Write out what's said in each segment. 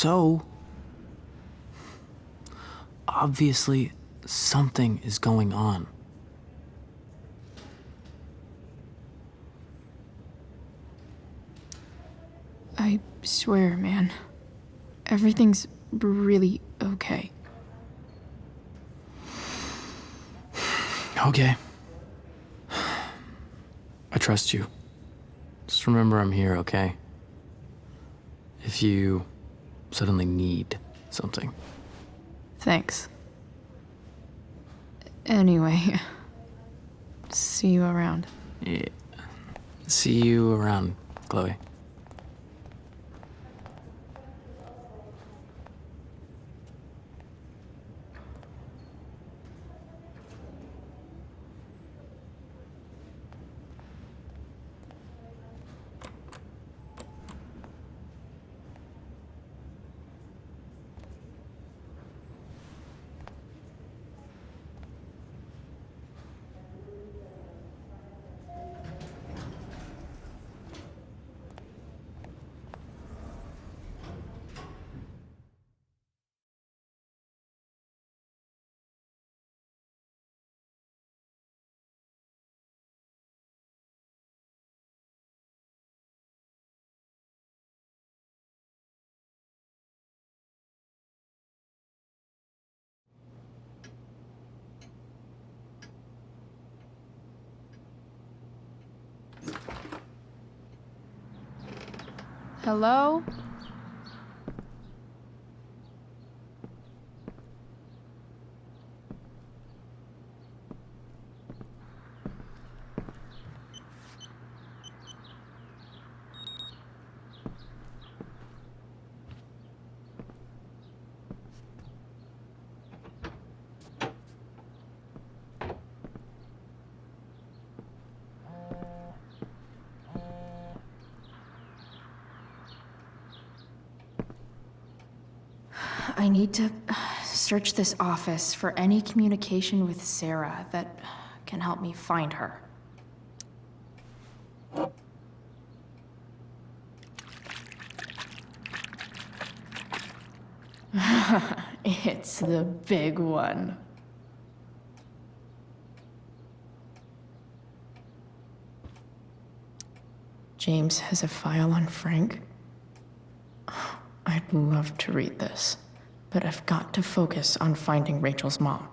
So, obviously, something is going on. I swear, man. Everything's really okay. Okay. I trust you. Just remember I'm here, okay? If you suddenly need something. Thanks. Anyway, see you around. Yeah. See you around, Chloe. Hello? I need to search this office for any communication with Sarah that can help me find her. It's the big one. James has a file on Frank. I'd love to read this, but I've got to focus on finding Rachel's mom.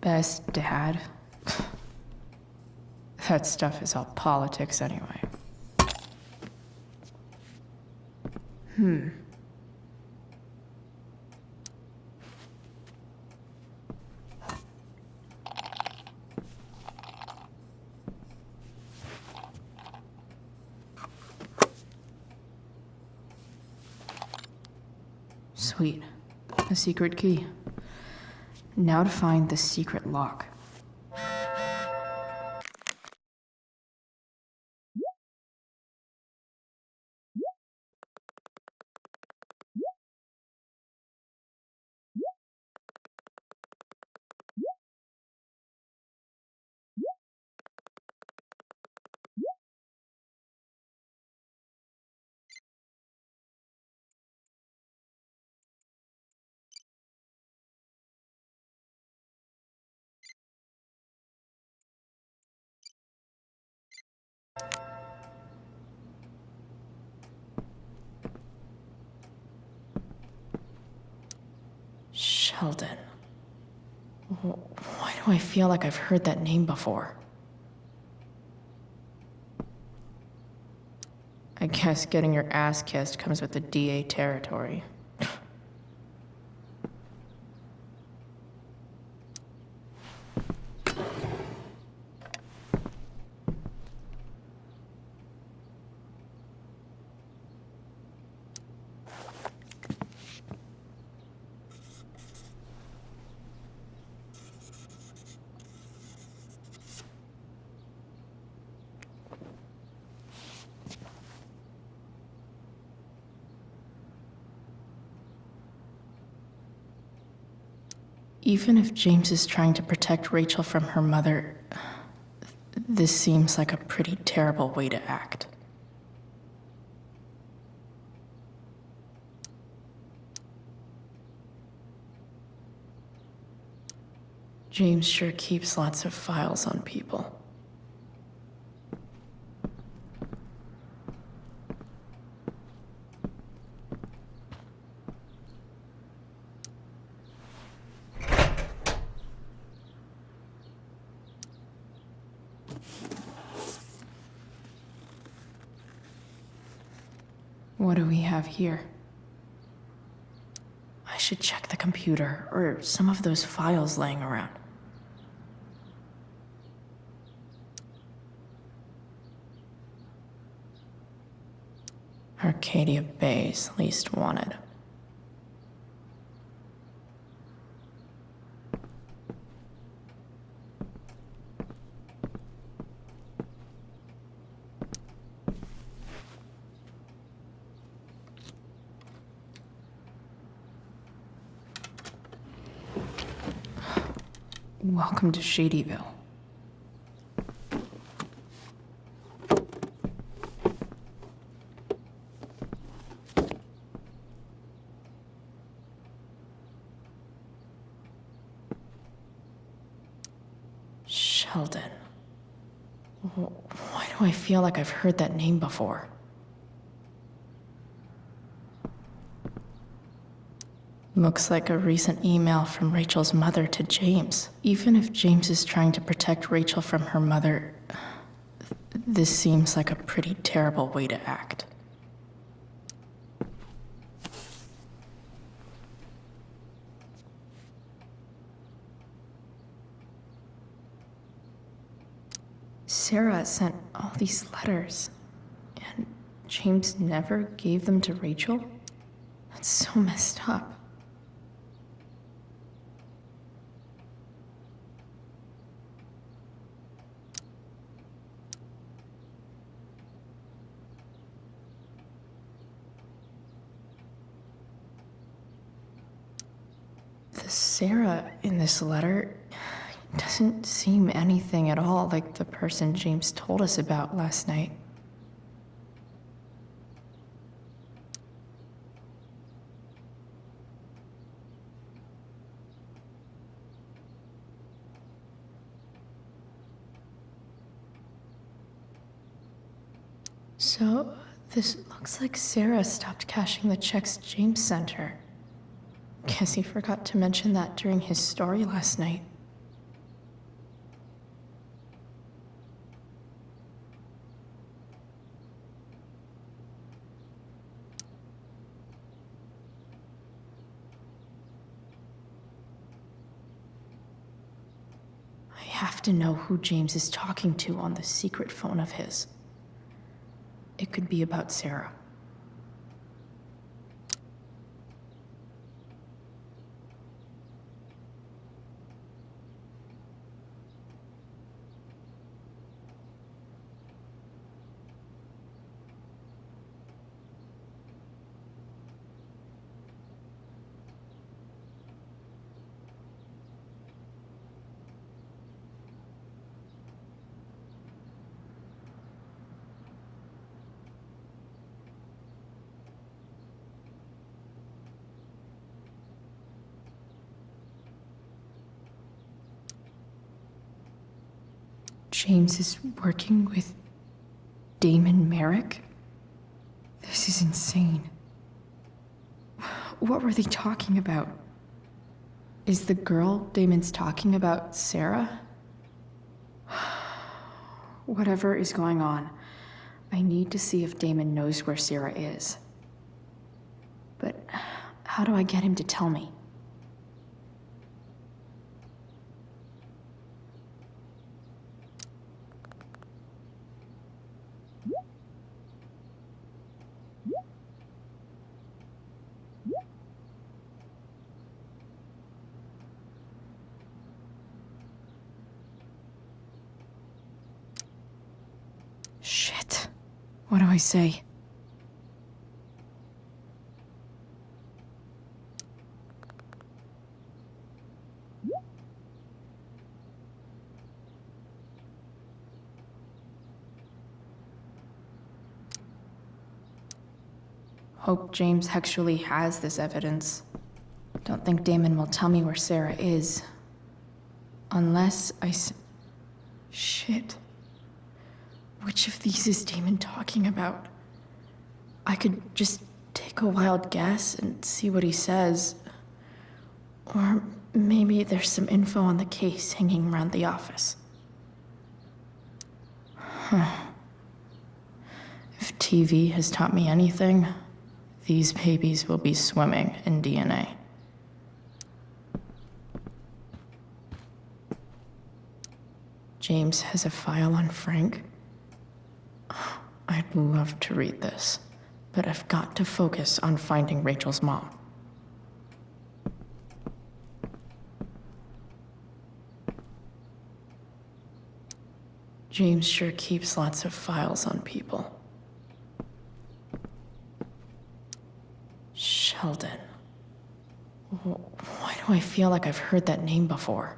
Best dad? That stuff is all politics anyway. Sweet. A secret key. Now to find the secret lock. Sheldon. Why do I feel like I've heard that name before? I guess getting your ass kissed comes with the DA territory. Even if James is trying to protect Rachel from her mother, This seems like a pretty terrible way to act. James sure keeps lots of files on people. What do we have here? I should check the computer or some of those files laying around. Arcadia Bay's least wanted. Welcome to Shadyville. Sheldon. Why do I feel like I've heard that name before? Looks like a recent email from Rachel's mother to James. Even if James is trying to protect Rachel from her mother, this seems like a pretty terrible way to act. Sarah sent all these letters, and James never gave them to Rachel? That's so messed up. The Sarah in this letter doesn't seem anything at all like the person James told us about last night. So, this looks like Sarah stopped cashing the checks James sent her. Guess he forgot to mention that during his story last night. I have to know who James is talking to on the secret phone of his. It could be about Sarah. James is working with Damon Merrick? This is insane. What were they talking about? Is the girl Damon's talking about Sarah? Whatever is going on, I need to see if Damon knows where Sarah is. But how do I get him to tell me? Shit. What do I say? Hope James actually has this evidence. Don't think Damon will tell me where Sarah is. Unless Shit. Which of these is Damon talking about? I could just take a wild guess and see what he says. Or maybe there's some info on the case hanging around the office. If TV has taught me anything, these babies will be swimming in DNA. James has a file on Frank? I'd love to read this, but I've got to focus on finding Rachel's mom. James sure keeps lots of files on people. Sheldon. Why do I feel like I've heard that name before?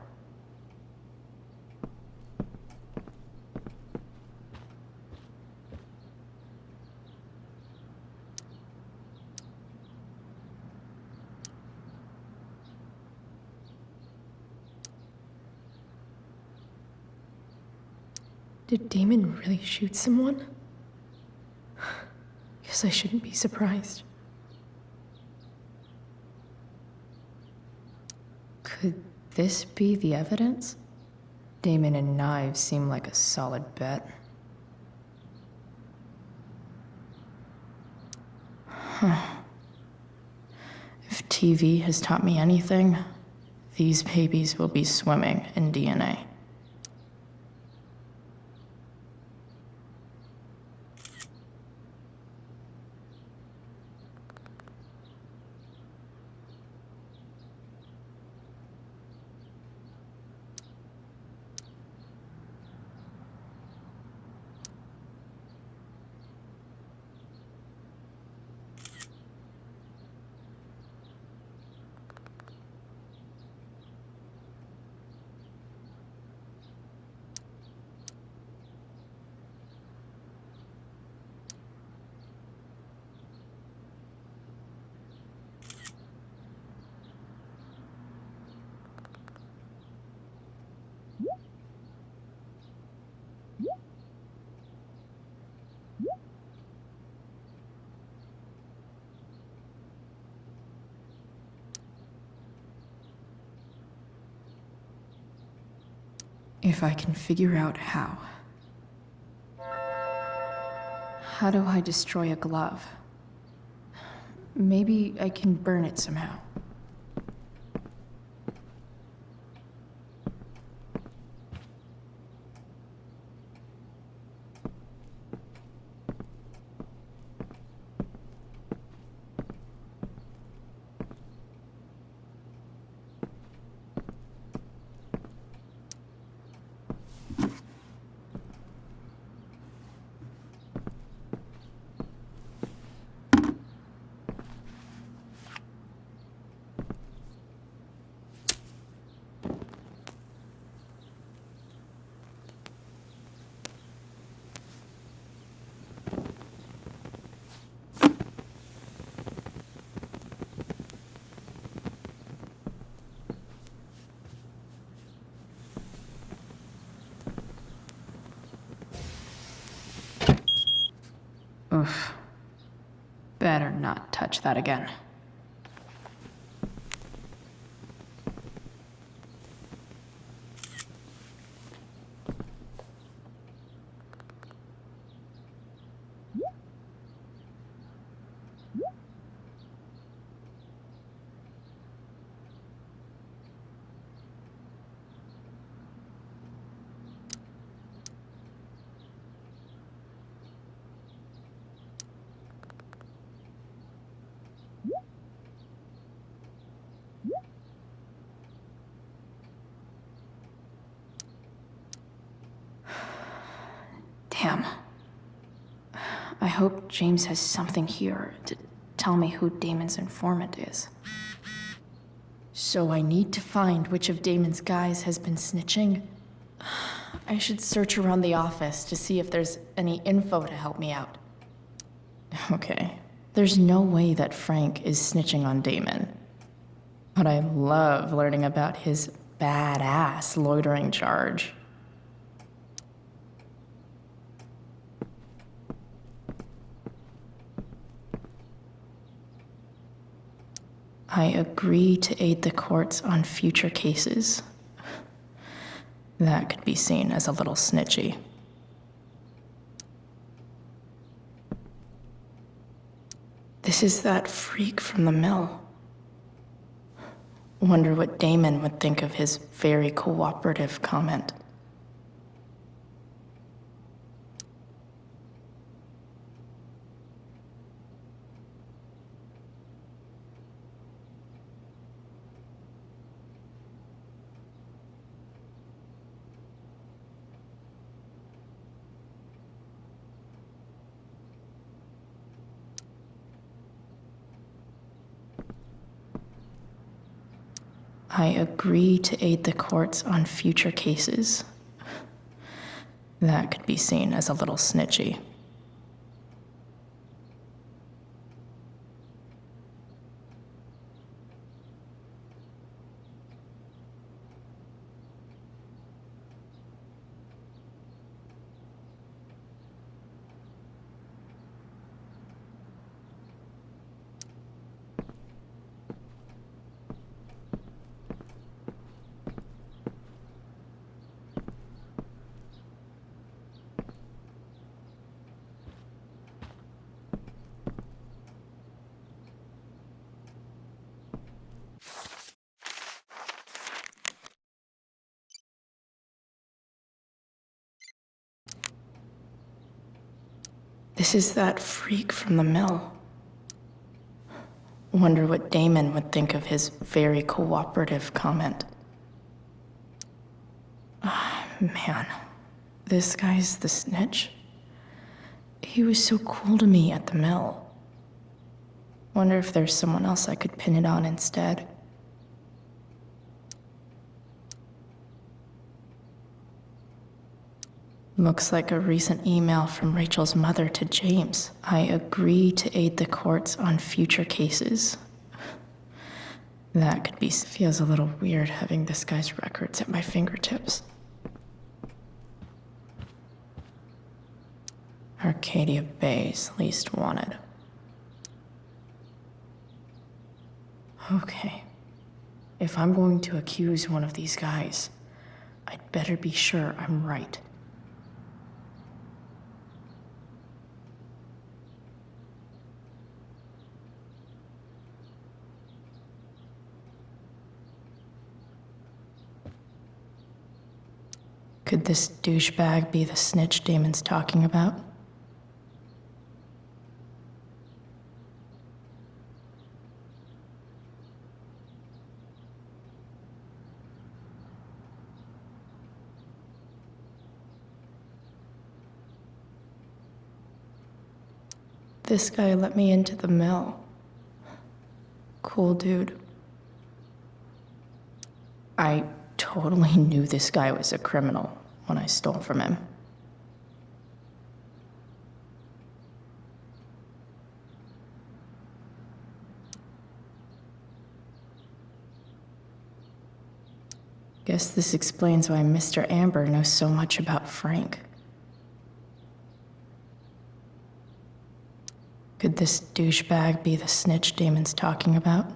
Did Damon really shoot someone? Guess I shouldn't be surprised. Could this be the evidence? Damon and knives seem like a solid bet. If TV has taught me anything, these babies will be swimming in DNA. If I can figure out how. How do I destroy a glove? Maybe I can burn it somehow. Oof. Better not touch that again. Damn. I hope James has something here to tell me who Damon's informant is. So I need to find which of Damon's guys has been snitching. I should search around the office to see if there's any info to help me out. Okay, There's no way that Frank is snitching on Damon. But I love learning about his badass loitering charge. I agree to aid the courts on future cases. That could be seen as a little snitchy. This is that freak from the mill. Wonder what Damon would think of his very cooperative comment. I agree to aid the courts on future cases. That could be seen as a little snitchy. This is that freak from the mill. Wonder what Damon would think of his very cooperative comment. Man, this guy's the snitch. He was so cool to me at the mill. Wonder if there's someone else I could pin it on instead. Looks like a recent email from Rachel's mother to James. I agree to aid the courts on future cases. That could be... Feels a little weird having this guy's records at my fingertips. Arcadia Bay's least wanted. Okay. If I'm going to accuse one of these guys, I'd better be sure I'm right. Could this douchebag be the snitch Damon's talking about? This guy let me into the mill. Cool dude. I totally knew this guy was a criminal when I stole from him. Guess this explains why Mr. Amber knows so much about Frank. Could this douchebag be the snitch Damon's talking about?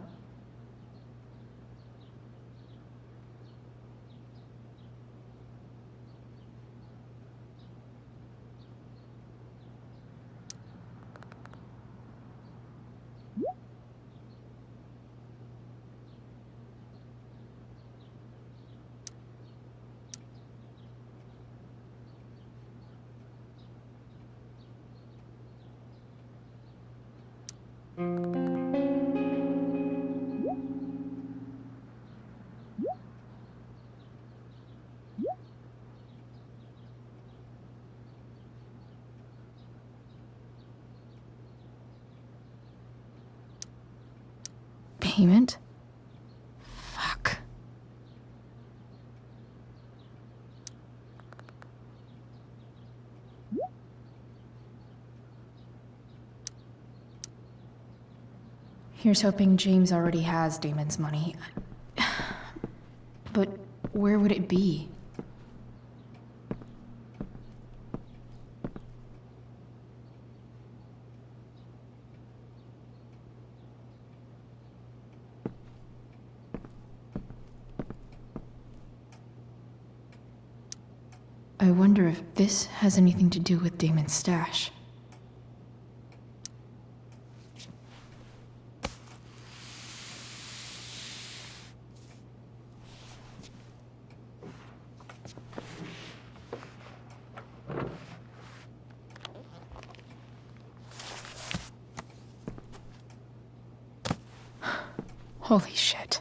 Payment? Fuck. Here's hoping James already has Damon's money. But where would it be? I wonder if this has anything to do with Damon's stash. Holy shit.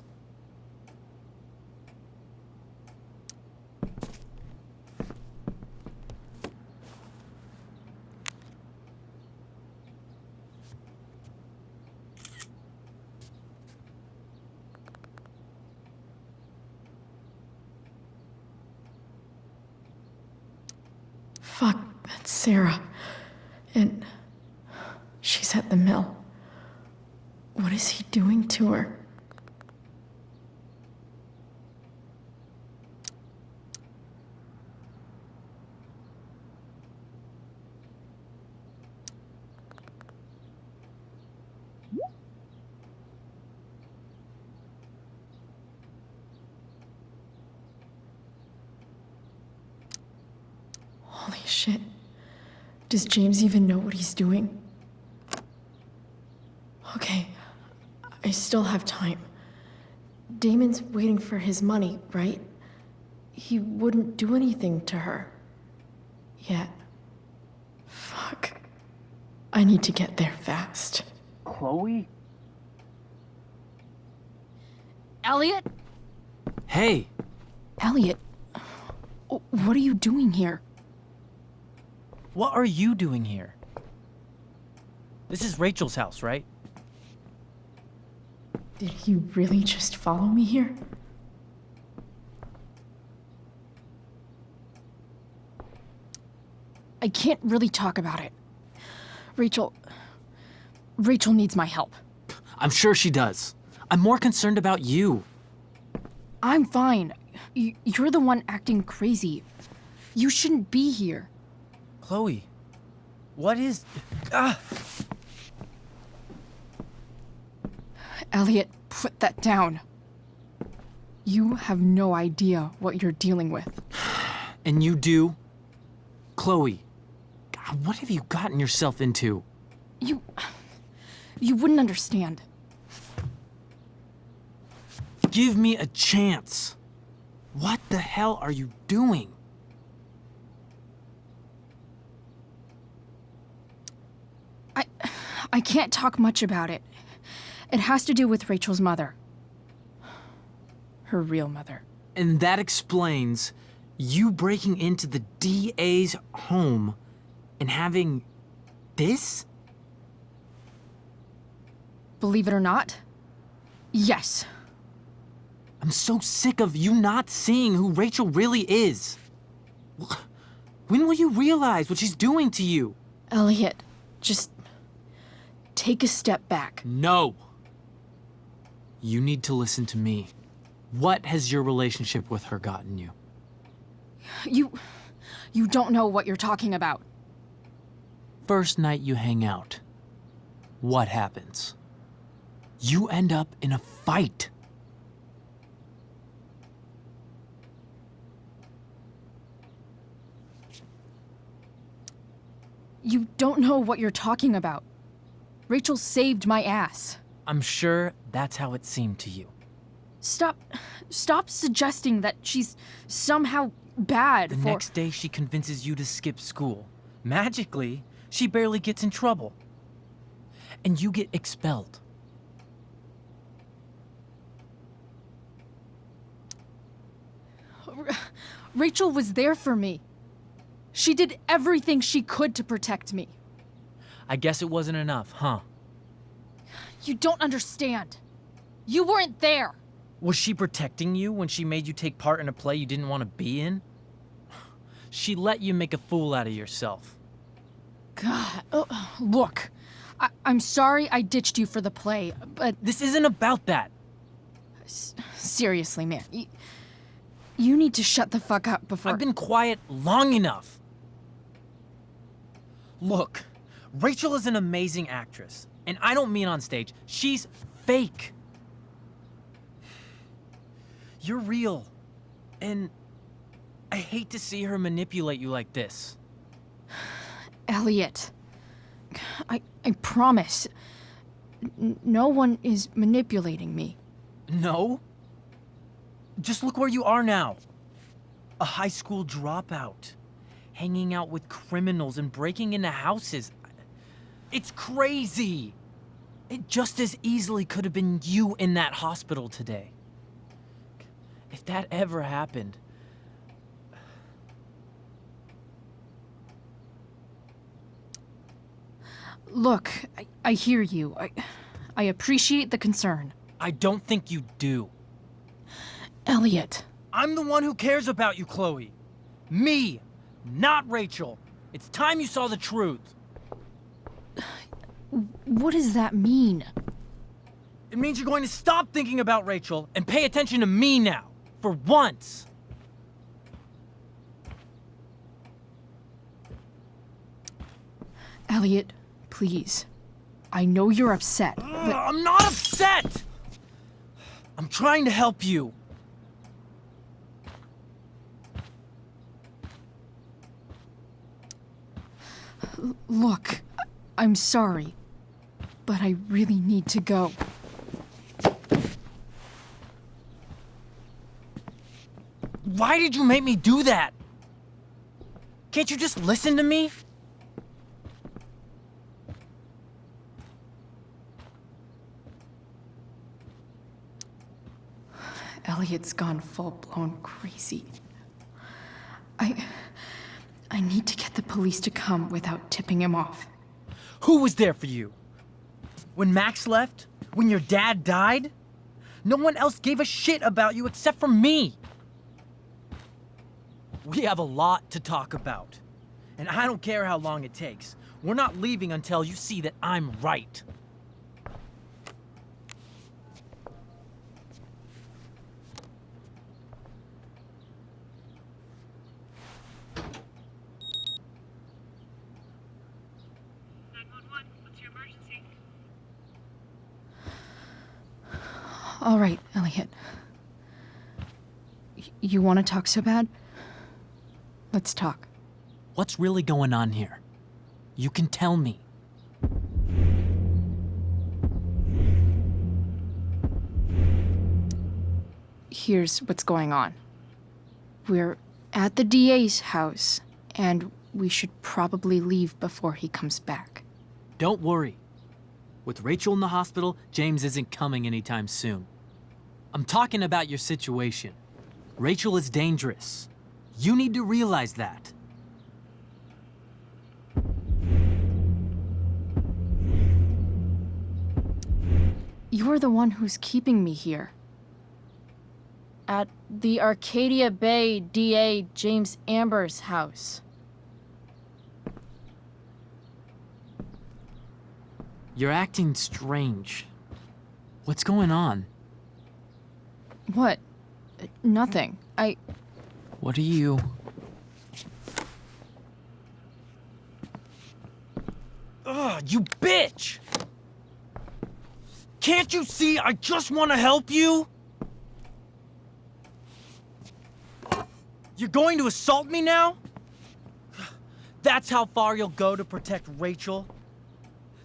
Fuck, that's Sarah. And she's at the mill. What is he doing to her? Holy shit. Does James even know what he's doing? Okay, I still have time. Damon's waiting for his money, right? He wouldn't do anything to her. Yet. Fuck. I need to get there fast. Chloe? Elliot? Hey! Elliot, what are you doing here? What are you doing here? This is Rachel's house, right? Did he really just follow me here? I can't really talk about it. Rachel needs my help. I'm sure she does. I'm more concerned about you. I'm fine. You're the one acting crazy. You shouldn't be here. Chloe, what is... Ah! Elliot, put that down. You have no idea what you're dealing with. And you do? Chloe, God, what have you gotten yourself into? You wouldn't understand. Give me a chance. What the hell are you doing? I can't talk much about it. It has to do with Rachel's mother. Her real mother. And that explains you breaking into the DA's home and having this? Believe it or not, yes. I'm so sick of you not seeing who Rachel really is. When will you realize what she's doing to you? Elliot, just take a step back. No. You need to listen to me. What has your relationship with her gotten you? You don't know what you're talking about. First night you hang out, what happens? You end up in a fight. You don't know what you're talking about. Rachel saved my ass. I'm sure that's how it seemed to you. Stop suggesting that she's somehow bad The for... next day, she convinces you to skip school. Magically, she barely gets in trouble. And you get expelled. Rachel was there for me. She did everything she could to protect me. I guess it wasn't enough, huh? You don't understand. You weren't there. Was she protecting you when she made you take part in a play you didn't want to be in? She let you make a fool out of yourself. God, look, I'm sorry I ditched you for the play, but This isn't about that. seriously, man. You need to shut the fuck up before... I've been quiet long enough. Look, Rachel is an amazing actress. And I don't mean on stage. She's fake. You're real. And I hate to see her manipulate you like this. Elliot, I promise. No one is manipulating me. No? Just look where you are now. A high school dropout. Hanging out with criminals and breaking into houses. It's crazy. It just as easily could have been you in that hospital today. If that ever happened... Look, I hear you. I appreciate the concern. I don't think you do. Elliot. I'm the one who cares about you, Chloe. Me, not Rachel. It's time you saw the truth. What does that mean? It means you're going to stop thinking about Rachel and pay attention to me now. For once. Elliot, please. I know you're upset, but... I'm not upset! I'm trying to help you. Look, I'm sorry, but I really need to go. Why did you make me do that? Can't you just listen to me? Elliot's gone full-blown crazy. I need to get the police to come without tipping him off. Who was there for you? When Max left? When your dad died? No one else gave a shit about you except for me. We have a lot to talk about. And I don't care how long it takes. We're not leaving until you see that I'm right. All right, Elliot. You want to talk so bad? Let's talk. What's really going on here? You can tell me. Here's what's going on. We're at the DA's house, and we should probably leave before he comes back. Don't worry. With Rachel in the hospital, James isn't coming anytime soon. I'm talking about your situation. Rachel is dangerous. You need to realize that. You're the one who's keeping me here. At the Arcadia Bay DA James Amber's house. You're acting strange. What's going on? What? Nothing. What are you? Ugh, you bitch! Can't you see I just want to help you? You're going to assault me now? That's how far you'll go to protect Rachel?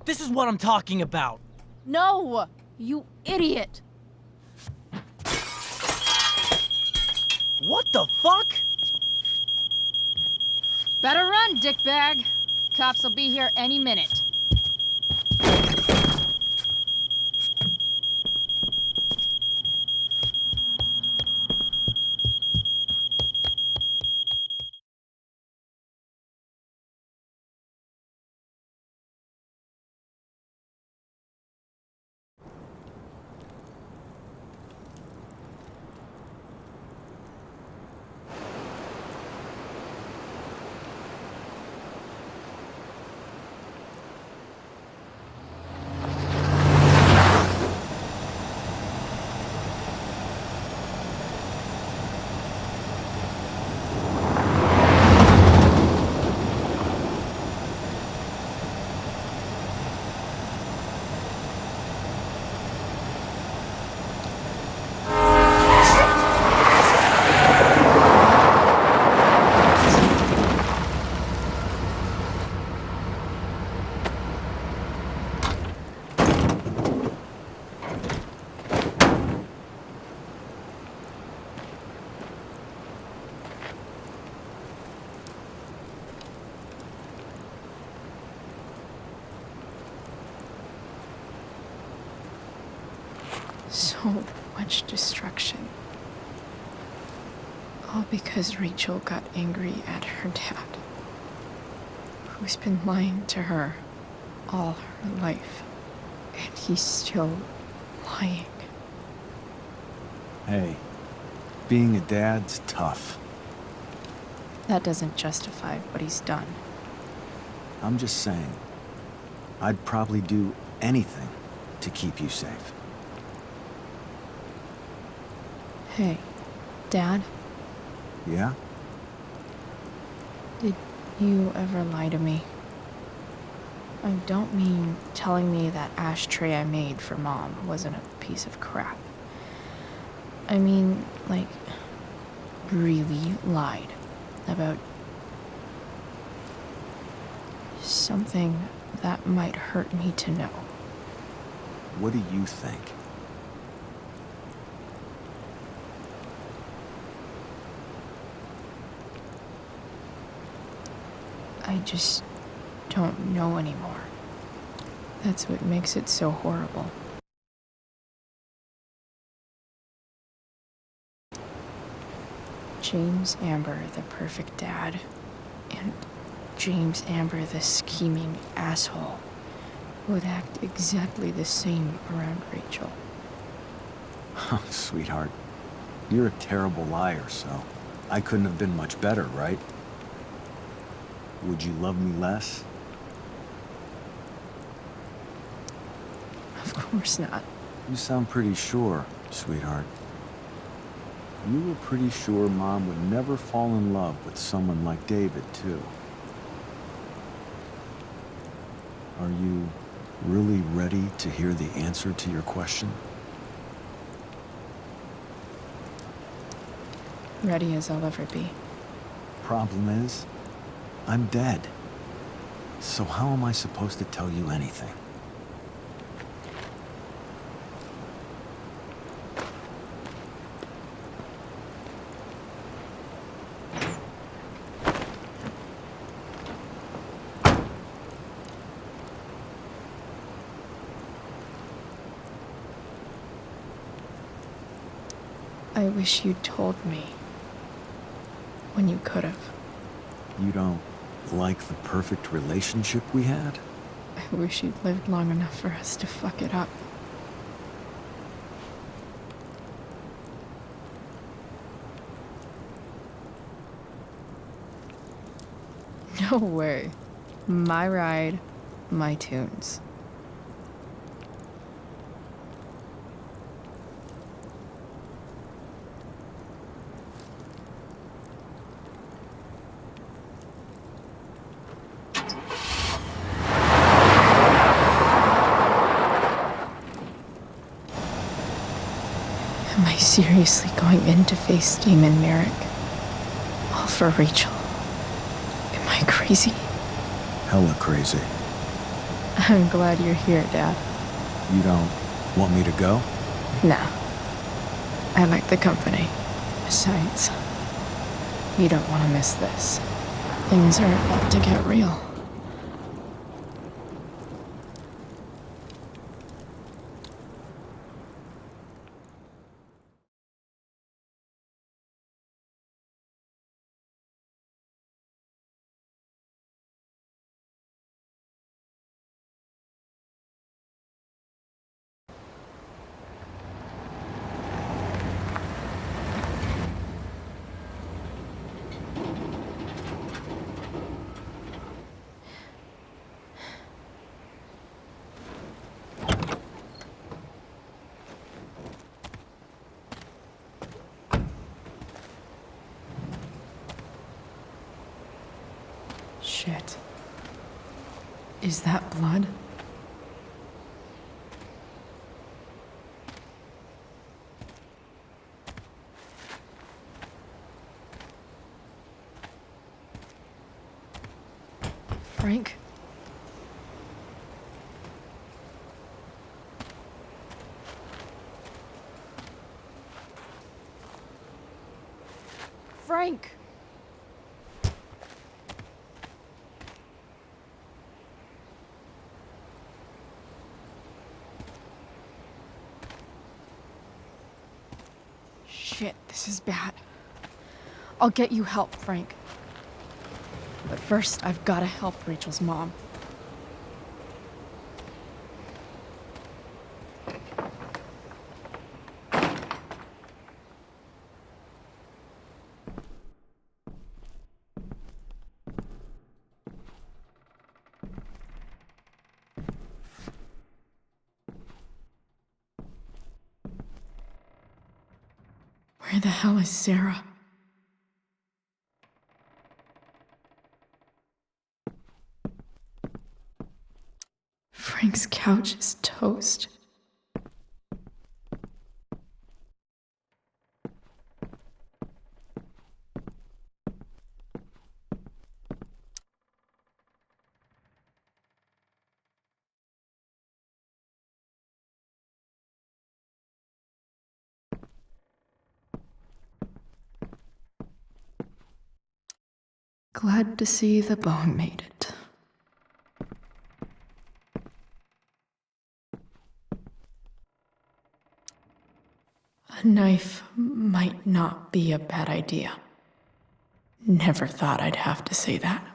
This is what I'm talking about. No! You idiot! What the fuck? Better run, dickbag. Cops will be here any minute. So much destruction. All because Rachel got angry at her dad, who's been lying to her all her life. And he's still lying. Hey, being a dad's tough. That doesn't justify what he's done. I'm just saying, I'd probably do anything to keep you safe. Hey, Dad, Yeah? did you ever lie to me? I don't mean telling me that ashtray I made for Mom wasn't a piece of crap. I mean, like, really lied about something that might hurt me to know. What do you think? I just don't know anymore. That's what makes it so horrible. James Amber, the perfect dad, and James Amber, the scheming asshole, would act exactly the same around Rachel. Oh, sweetheart, you're a terrible liar, so I couldn't have been much better, right? Would you love me less? Of course not. You sound pretty sure, sweetheart. You were pretty sure Mom would never fall in love with someone like David, too. Are you really ready to hear the answer to your question? Ready as I'll ever be. Problem is, I'm dead. So how am I supposed to tell you anything? I wish you'd told me. When you could have. You don't like the perfect relationship we had? I wish you'd lived long enough for us to fuck it up. No way. My ride, my tunes. Am I seriously going in to face Damon Merrick? All for Rachel? Am I crazy? Hella crazy. I'm glad you're here, Dad. You don't want me to go? Nah. I like the company. Besides, you don't want to miss this. Things are about to get real. Shit. Is that blood? Frank? Frank! Shit, this is bad. I'll get you help, Frank. But first, I've gotta help Rachel's mom. Where the hell is Sarah? Frank's couch is toast. Glad to see the bone made it. A knife might not be a bad idea. Never thought I'd have to say that.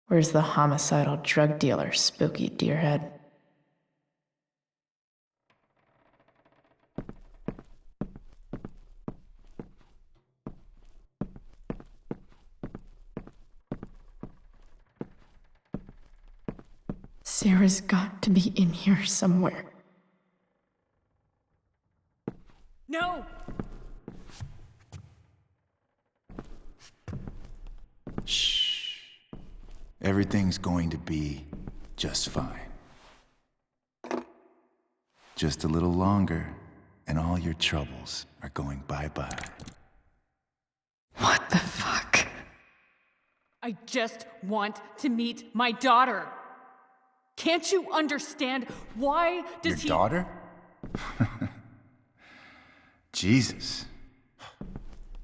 Where's the homicidal drug dealer, Spooky Deerhead? Sarah's got to be in here somewhere. No! Everything's going to be just fine. Just a little longer, and all your troubles are going bye-bye. What the fuck? I just want to meet my daughter. Can't you understand? Why does Your daughter? Jesus.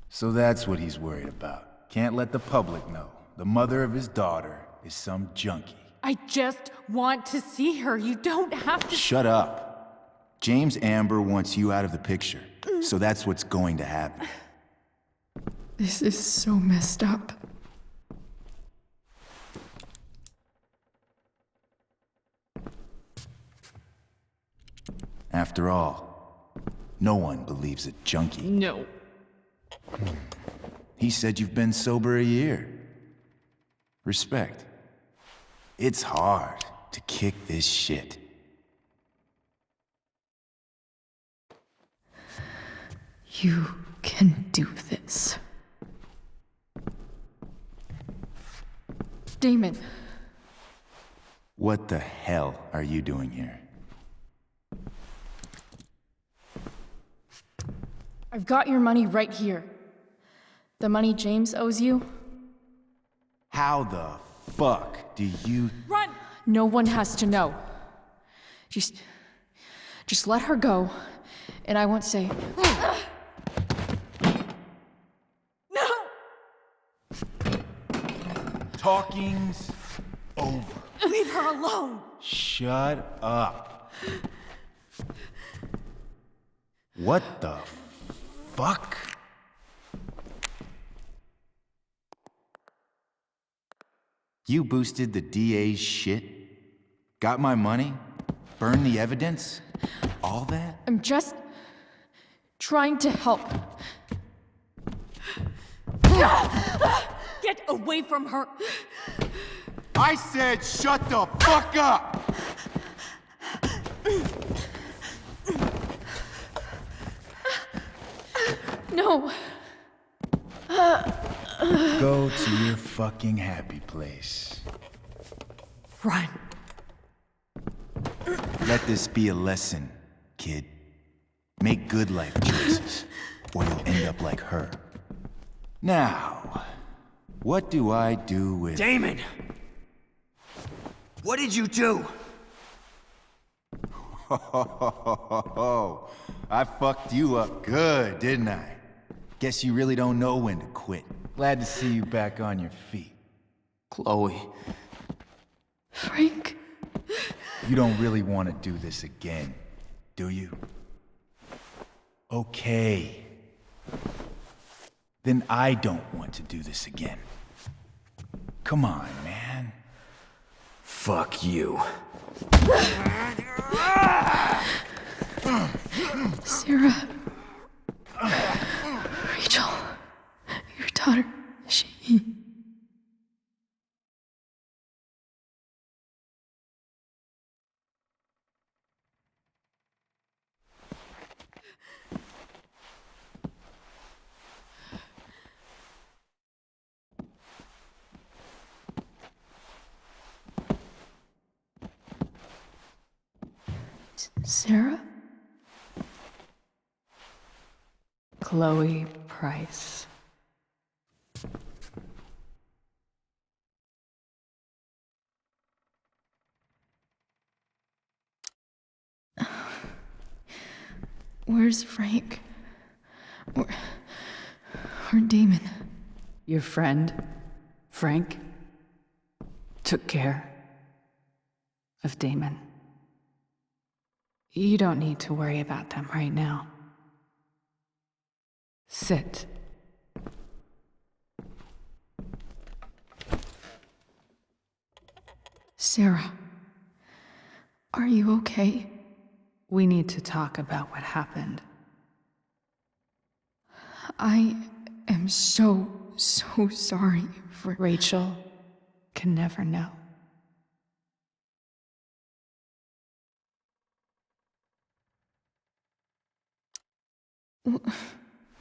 So that's what he's worried about. Can't let the public know. The mother of his daughter is some junkie. I just want to see her. You don't have to. Shut up. James Amber wants you out of the picture, so that's what's going to happen. This is so messed up. After all, no one believes a junkie. No. He said you've been sober a year. Respect. It's hard to kick this shit. You can do this. Damon, What the hell are you doing here? I've got your money right here. The money James owes you. How the fuck do you... Run! No one has to know. Just let her go, and I won't say. No! Talking's over. Leave her alone! Shut up. What the fuck? You boosted the DA's shit? Got my money? Burned the evidence? All that? I'm just trying to help. Get away from her! I said shut the fuck up! No. Go to your fucking happy place. Run. Let this be a lesson, kid. Make good life choices, or you'll end up like her. Now, what do I do with... Damon! What did you do? Oh, I fucked you up good, didn't I? Guess you really don't know when to quit. Glad to see you back on your feet. Chloe. Frank? You don't really want to do this again, do you? Okay. Then I don't want to do this again. Come on, man. Fuck you. Sarah. Rachel. Your daughter, she... Sarah? Chloe Price. Where's Frank? Where Damon? Your friend, Frank, took care of Damon. You don't need to worry about them right now. Sit. Sarah, are you okay? We need to talk about what happened. I am so sorry for... Rachel can never know.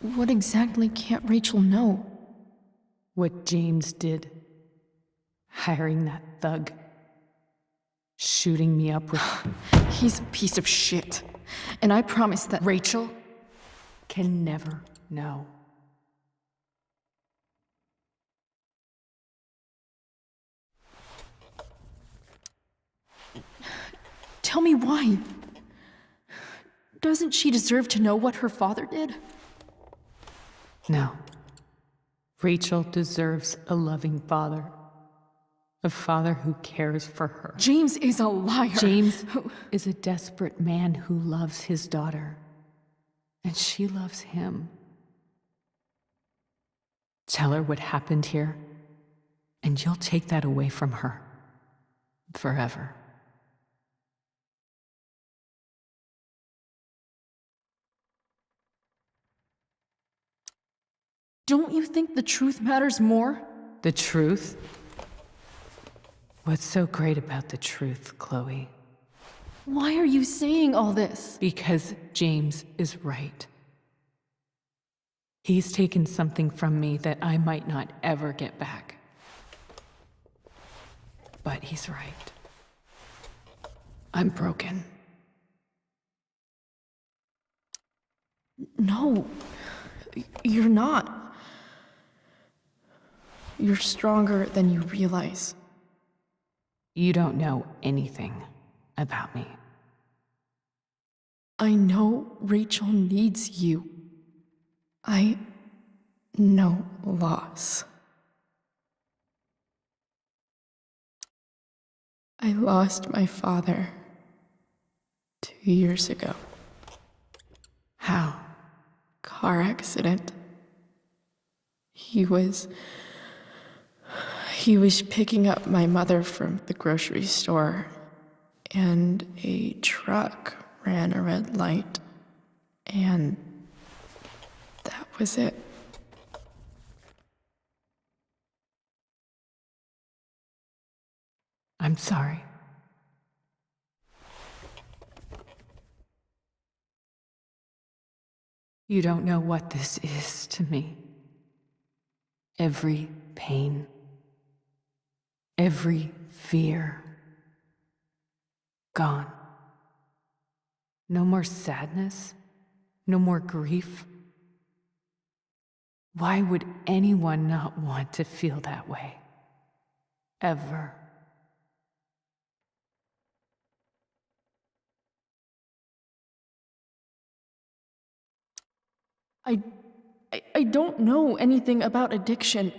What exactly can't Rachel know? What James did. Hiring that thug. Shooting me up with... He's a piece of shit. And I promise that... Rachel can never know. Tell me why. Doesn't she deserve to know what her father did? No. Rachel deserves a loving father. A father who cares for her. James is a liar. James is a desperate man who loves his daughter. And she loves him. Tell her what happened here, and you'll take that away from her. Forever. Don't you think the truth matters more? The truth? What's so great about the truth, Chloe? Why are you saying all this? Because James is right. He's taken something from me that I might not ever get back. But he's right. I'm broken. No, you're not. You're stronger than you realize. You don't know anything about me. I know Rachel needs you. I know loss. I lost my father 2 years ago. How? Car accident. He was picking up my mother from the grocery store, and a truck ran a red light, and that was it. I'm sorry. You don't know what this is to me. Every pain, every fear, gone. No more sadness, no more grief. Why would anyone not want to feel that way? Ever. I don't know anything about addiction,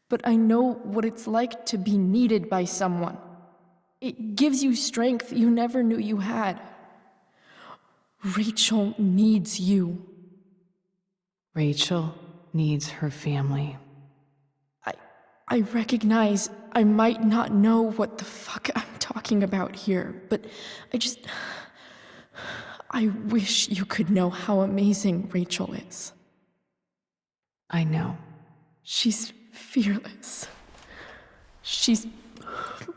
but I know what it's like to be needed by someone. It gives you strength you never knew you had. Rachel needs you. Rachel needs her family. I recognize I might not know what the fuck I'm talking about here, but I wish you could know how amazing Rachel is. I know. She's fearless. She's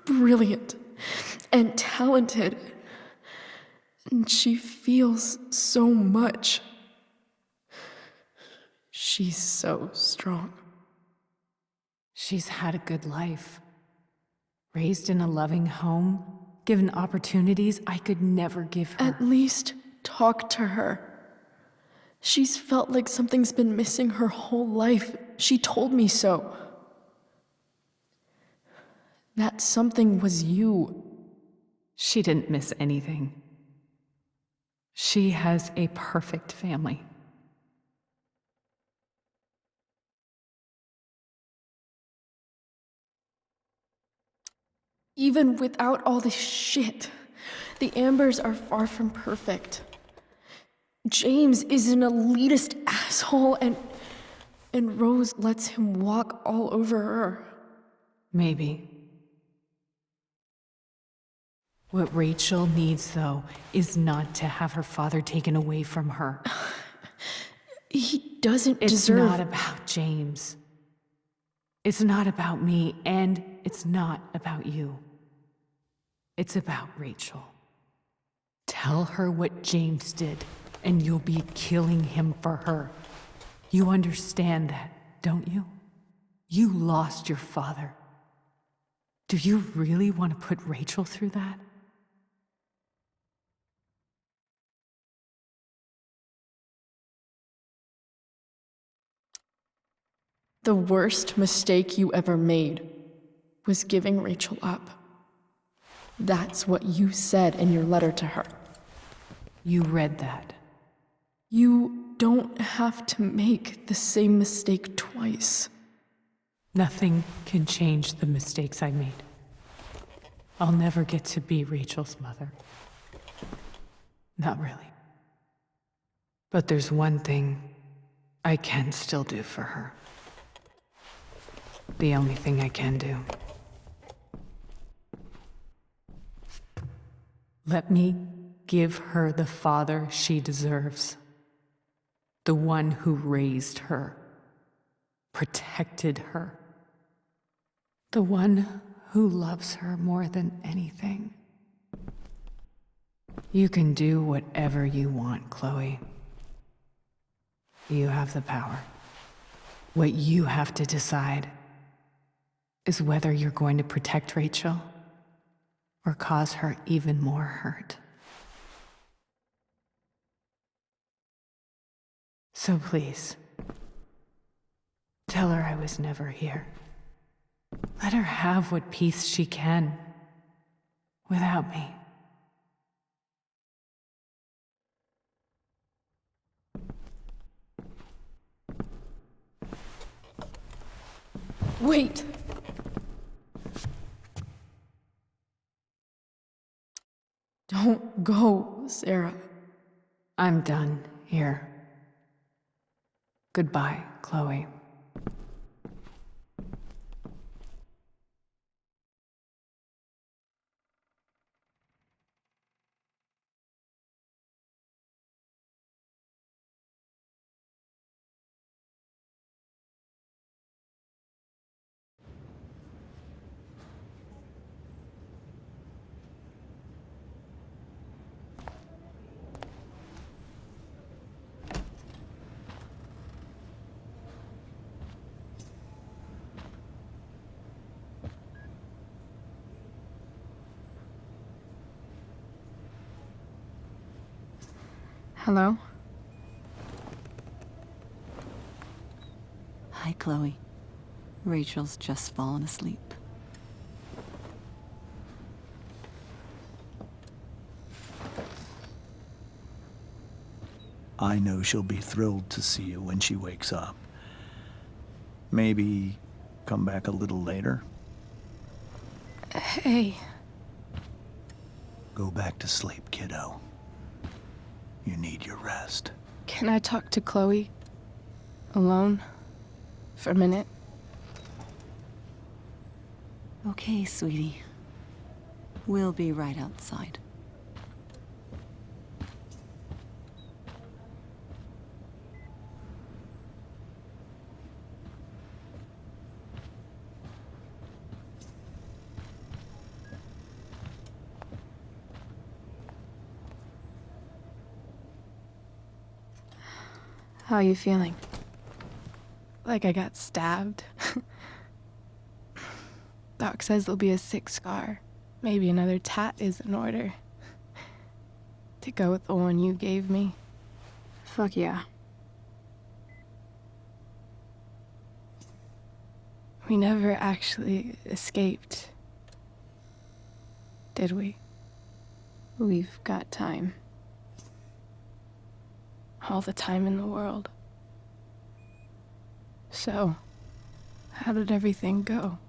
brilliant and talented. And she feels so much. She's so strong. She's had a good life. Raised in a loving home, given opportunities I could never give her. At least talk to her. She's felt like something's been missing her whole life. She told me so. That something was you. She didn't miss anything. She has a perfect family. Even without all this shit, the Ambers are far from perfect. James is an elitist asshole, and Rose lets him walk all over her. Maybe. What Rachel needs, though, is not to have her father taken away from her. He doesn't It's deserve... not about James. It's not about me, and it's not about you. It's about Rachel. Tell her what James did, and you'll be killing him for her. You understand that, don't you? You lost your father. Do you really want to put Rachel through that? The worst mistake you ever made was giving Rachel up. That's what you said in your letter to her. You read that. You don't have to make the same mistake twice. Nothing can change the mistakes I made. I'll never get to be Rachel's mother. Not really. But there's one thing I can still do for her. The only thing I can do. Let me give her the father she deserves. The one who raised her, protected her. The one who loves her more than anything. You can do whatever you want, Chloe. You have the power. What you have to decide is whether you're going to protect Rachel or cause her even more hurt. So please, tell her I was never here. Let her have what peace she can without me. Wait! Don't go, Sarah. I'm done here. Goodbye, Chloe. Hello? Hi, Chloe. Rachel's just fallen asleep. I know she'll be thrilled to see you when she wakes up. Maybe come back a little later? Hey, Go back to sleep, kiddo. You need your rest. can I talk to Chloe? Alone? For a minute? Okay, sweetie. We'll be right outside. How are you feeling? Like I got stabbed? Doc says there'll be a sick scar. Maybe another tat is in order. To go with the one you gave me. Fuck yeah. We never actually escaped. Did we? We've got time. All the time in the world. So, how did everything go?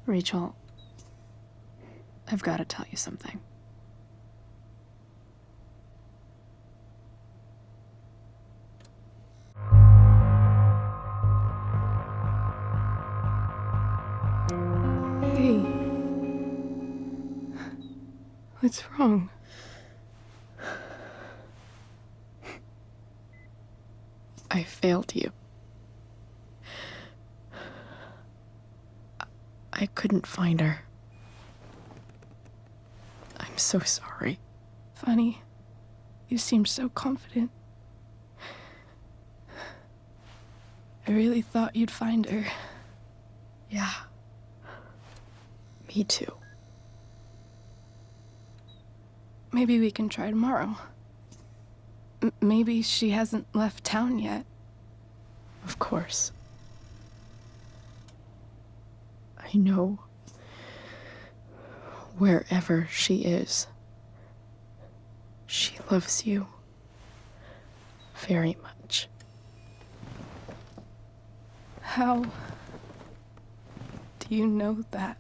Rachel, I've got to tell you something. Hey. What's wrong? I failed you. I couldn't find her. I'm so sorry. Funny. You seemed so confident. I really thought you'd find her. Yeah. Me too. Maybe we can try tomorrow. Maybe she hasn't left town yet. Of course. I know. Wherever she is, she loves you very much. How do you know that?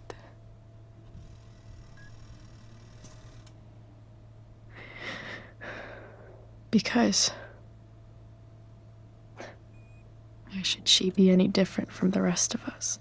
Because why should she be any different from the rest of us?